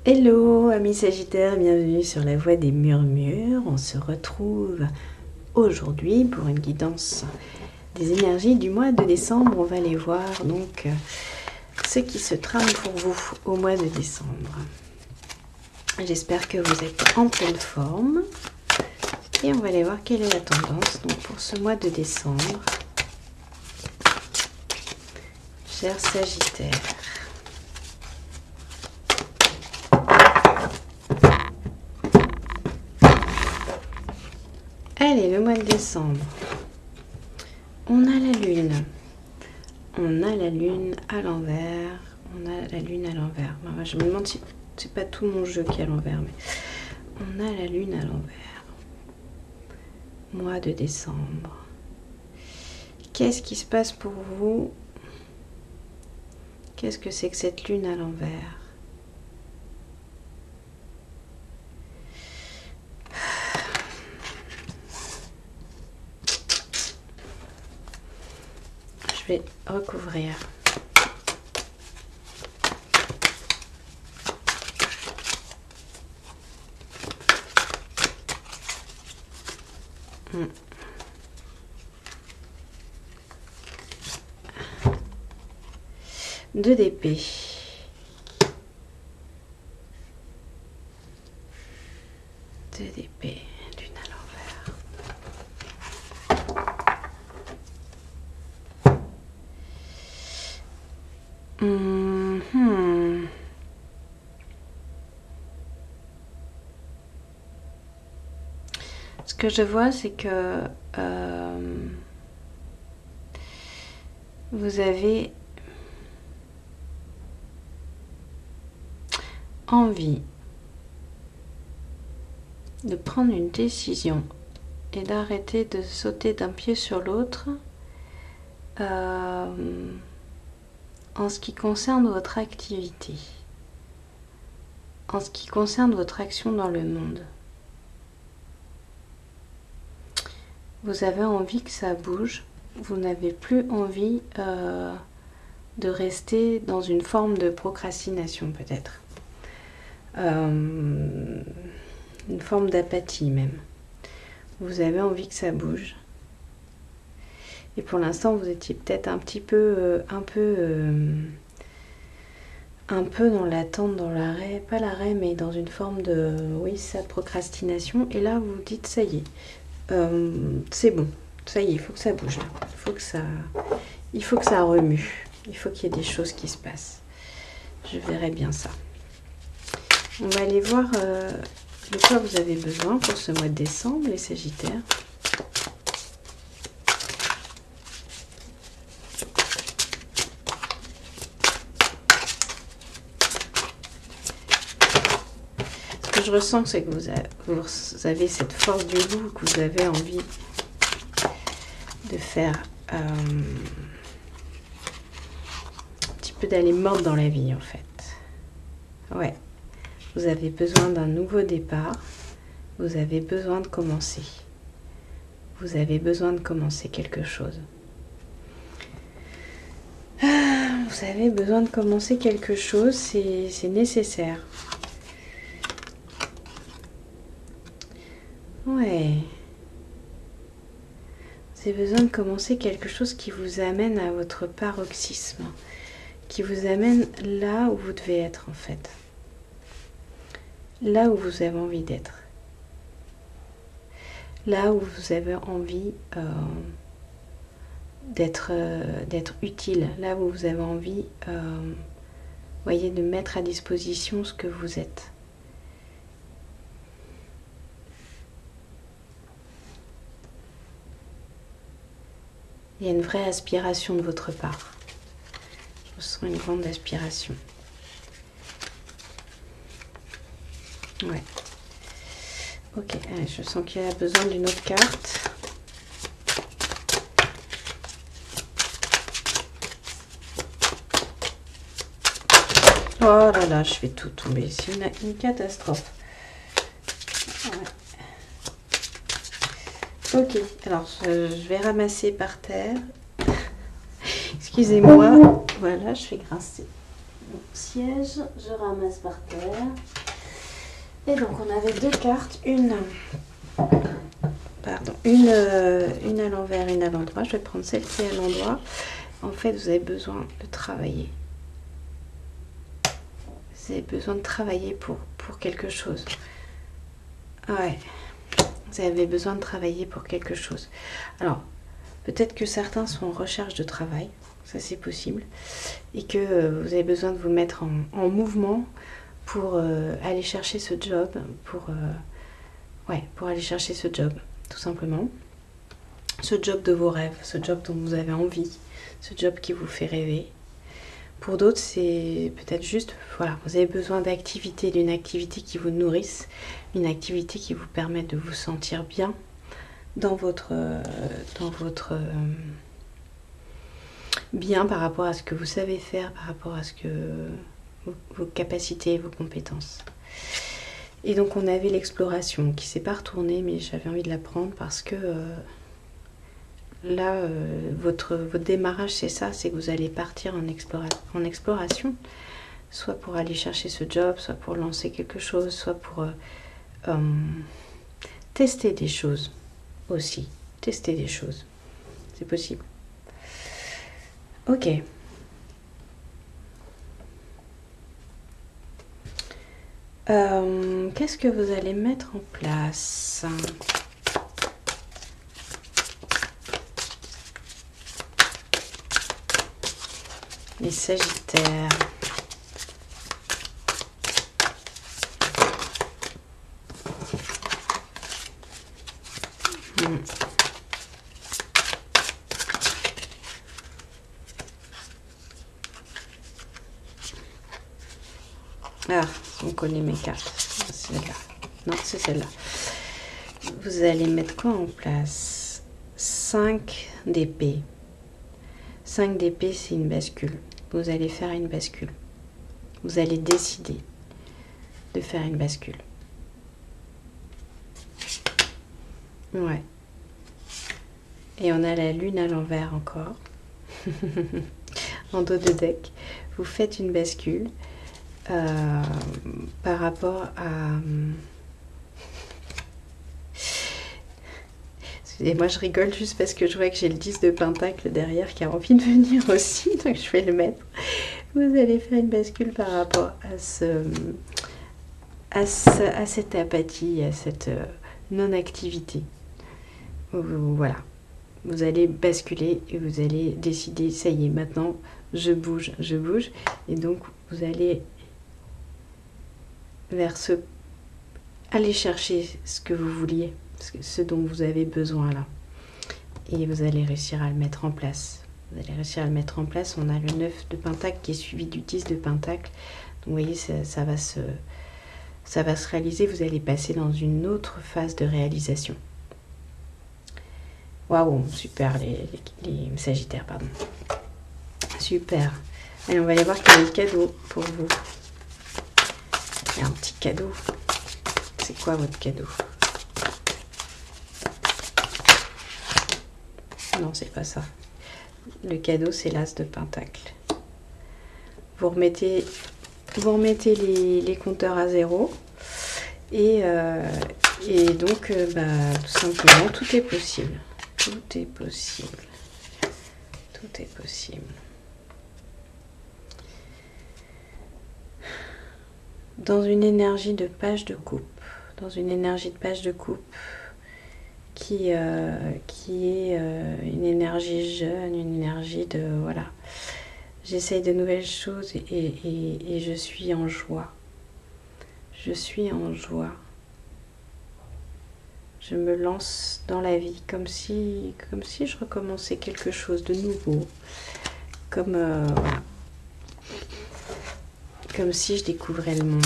Hello amis Sagittaires, bienvenue sur la voie des murmures. On se retrouve aujourd'hui pour une guidance des énergies du mois de décembre. On va aller voir donc ce qui se trame pour vous au mois de décembre. J'espère que vous êtes en pleine forme et on va aller voir quelle est la tendance donc pour ce mois de décembre. Chers Sagittaires. Allez, le mois de décembre, on a la lune. On a la lune à l'envers. On a la lune à l'envers. Enfin, je me demande si c'est pas tout mon jeu qui est à l'envers, mais on a la lune à l'envers. Mois de décembre. Qu'est-ce qui se passe pour vous? Qu'est-ce que c'est que cette lune à l'envers? Je vais recouvrir. Deux d'épée. Deux d'épée, lune à l'envers. Ce que je vois, c'est que vous avez envie de prendre une décision et d'arrêter de sauter d'un pied sur l'autre en ce qui concerne votre activité, en ce qui concerne votre action dans le monde. Vous avez envie que ça bouge, vous n'avez plus envie de rester dans une forme de procrastination peut-être. Une forme d'apathie même. Vous avez envie que ça bouge. Et pour l'instant, vous étiez peut-être un peu dans l'attente, dans l'arrêt, pas l'arrêt, mais dans une forme de, oui, ça, de procrastination. Et là, vous vous dites, ça y est, c'est bon, ça y est, il faut que ça bouge. Il faut que ça remue. Il faut qu'il y ait des choses qui se passent. Je verrai bien ça. On va aller voir de quoi vous avez besoin pour ce mois de décembre, les Sagittaires. Ce que je ressens, c'est que vous avez cette force du loup, que vous avez envie de faire un petit peu d'aller mordre dans la vie, en fait. Ouais. Vous avez besoin d'un nouveau départ. Vous avez besoin de commencer. Vous avez besoin de commencer quelque chose. Vous avez besoin de commencer quelque chose, c'est nécessaire. Ouais. Vous avez besoin de commencer quelque chose qui vous amène à votre paroxysme, qui vous amène là où vous devez être en fait. Là où vous avez envie d'être. Là où vous avez envie d'être utile. Là où vous avez envie, voyez, de mettre à disposition ce que vous êtes. Il y a une vraie aspiration de votre part. Je ressens une grande aspiration. Ouais. Ok, allez, je sens qu'il y a besoin d'une autre carte. Oh là là, je fais tout tomber. C'est une catastrophe. Ouais. Ok, alors je vais ramasser par terre. Excusez-moi. Voilà, je fais grincer mon siège, je ramasse par terre. Et donc on avait deux cartes, une à l'envers, une à l'endroit. Je vais prendre celle qui est à l'endroit. En fait, vous avez besoin de travailler. Vous avez besoin de travailler pour quelque chose. Ouais. Vous avez besoin de travailler pour quelque chose. Alors, peut-être que certains sont en recherche de travail. Ça, c'est possible. Et que vous avez besoin de vous mettre en mouvement pour aller chercher ce job. Pour aller chercher ce job, tout simplement. Ce job de vos rêves, ce job dont vous avez envie, ce job qui vous fait rêver. Pour d'autres, c'est peut-être juste, voilà, vous avez besoin d'activité, d'une activité qui vous nourrisse, une activité qui vous permette de vous sentir bien dans votre bien par rapport à ce que vous savez faire, par rapport à ce que vos capacités et vos compétences. Et donc on avait l'exploration qui s'est pas retournée, mais j'avais envie de la prendre parce que là, votre démarrage, c'est ça, c'est que vous allez partir en exploration, soit pour aller chercher ce job, soit pour lancer quelque chose, soit pour tester des choses aussi. Tester des choses, c'est possible. Ok. Qu'est-ce que vous allez mettre en place ? Les Sagittaires. Ah, on connaît mes cartes. C'est celle-là. Non, c'est celle-là. Vous allez mettre quoi en place ? 5 d'épée. 5 d'épée, c'est une bascule. Vous allez faire une bascule. Vous allez décider de faire une bascule. Ouais. Et on a la lune à l'envers encore. En dos de deck. Vous faites une bascule par rapport à... Et moi je rigole juste parce que je vois que j'ai le 10 de pentacle derrière qui a envie de venir aussi, donc je vais le mettre. Vous allez faire une bascule par rapport à cette apathie, à cette non-activité. Voilà. Vous allez basculer et vous allez décider, ça y est, maintenant je bouge. Et donc vous allez aller chercher ce que vous vouliez. Ce dont vous avez besoin là. Et vous allez réussir à le mettre en place. Vous allez réussir à le mettre en place. On a le 9 de pentacle qui est suivi du 10 de pentacle. Donc vous voyez, ça va se réaliser. Vous allez passer dans une autre phase de réalisation. Waouh, super les Sagittaires, pardon. Super. Allez, on va aller voir quel est le cadeau pour vous. Il y a un petit cadeau. C'est quoi votre cadeau ? Non, c'est pas ça. Le cadeau, c'est l'as de pentacle. Vous remettez les compteurs à zéro. Et donc, tout simplement, tout est possible. Tout est possible. Tout est possible. Dans une énergie de page de coupe. Dans une énergie de page de coupe. Qui est une énergie jeune, une énergie de... Voilà. J'essaye de nouvelles choses et je suis en joie. Je suis en joie. Je me lance dans la vie comme si je recommençais quelque chose de nouveau. Voilà. Comme si je découvrais le monde.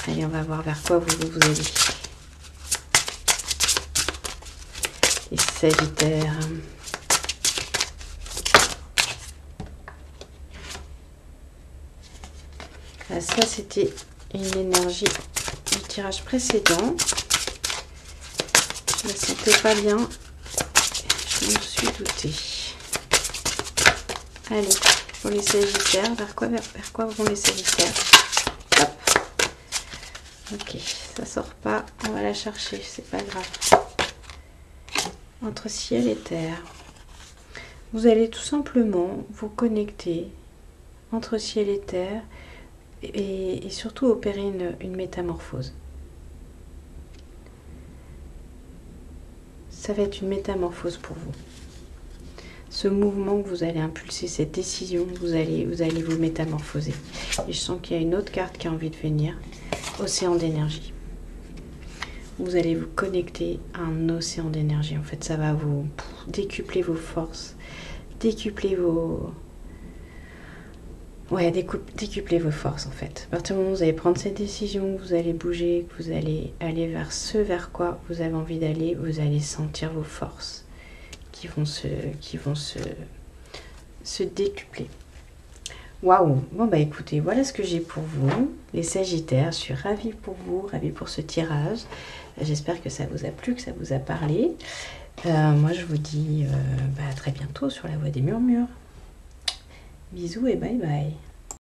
Allez, on va voir vers quoi vous allez. Les Sagittaires. Là, ça, c'était une énergie du tirage précédent. Je ne me sentais pas bien. Je me suis doutée. Allez, pour les Sagittaires. Vers quoi vont les Sagittaires? Hop. Ok, ça sort pas. On va la chercher, c'est pas grave. Entre ciel et terre. Vous allez tout simplement vous connecter entre ciel et terre et surtout opérer une métamorphose. Ça va être une métamorphose pour vous. Ce mouvement que vous allez impulser, cette décision, vous allez vous métamorphoser. Et je sens qu'il y a une autre carte qui a envie de venir. Océan d'énergie. Vous allez vous connecter à un océan d'énergie. En fait, ça va vous décupler vos forces, décupler vos... Ouais, décupler vos forces en fait. À partir du moment où vous allez prendre cette décision, vous allez bouger, que vous allez aller vers ce vers quoi vous avez envie d'aller, vous allez sentir vos forces qui vont se décupler. Waouh! Bon bah écoutez, voilà ce que j'ai pour vous, les Sagittaires. Je suis ravie pour vous, ravie pour ce tirage. J'espère que ça vous a plu, que ça vous a parlé. Moi je vous dis à très bientôt sur la Voie des Murmures. Bisous et bye bye.